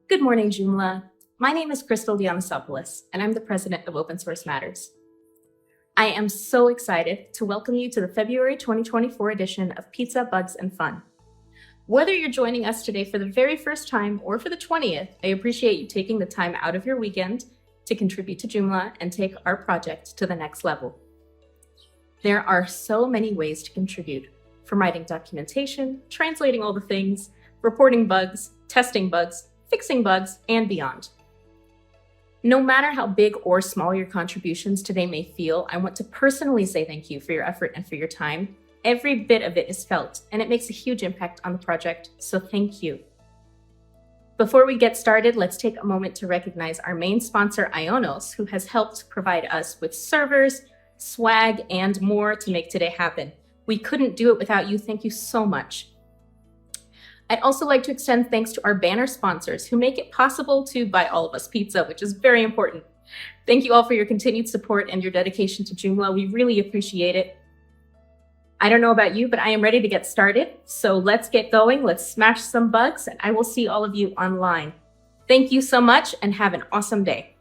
Good morning, Joomla. My name is Crystal Diamosopoulos, and I'm the president of Open Source Matters. I am so excited to welcome you to the February 2024 edition of Pizza, Bugs, and Fun. Whether you're joining us today for the very first time or for the 20th, I appreciate you taking the time out of your weekend to contribute to Joomla and take our project to the next level. There are so many ways to contribute, from writing documentation, translating all the things, reporting bugs, testing bugs, fixing bugs, and beyond. No matter how big or small your contributions today may feel, I want to personally say thank you for your effort and for your time. Every bit of it is felt, and it makes a huge impact on the project, so thank you. Before we get started, let's take a moment to recognize our main sponsor, Ionos, who has helped provide us with servers, swag, and more to make today happen. We couldn't do it without you. Thank you so much. I'd also like to extend thanks to our banner sponsors who make it possible to buy all of us pizza, which is very important. Thank you all for your continued support and your dedication to Joomla. We really appreciate it. I don't know about you, but I am ready to get started. So let's get going. Let's smash some bugs, and I will see all of you online. Thank you so much and have an awesome day.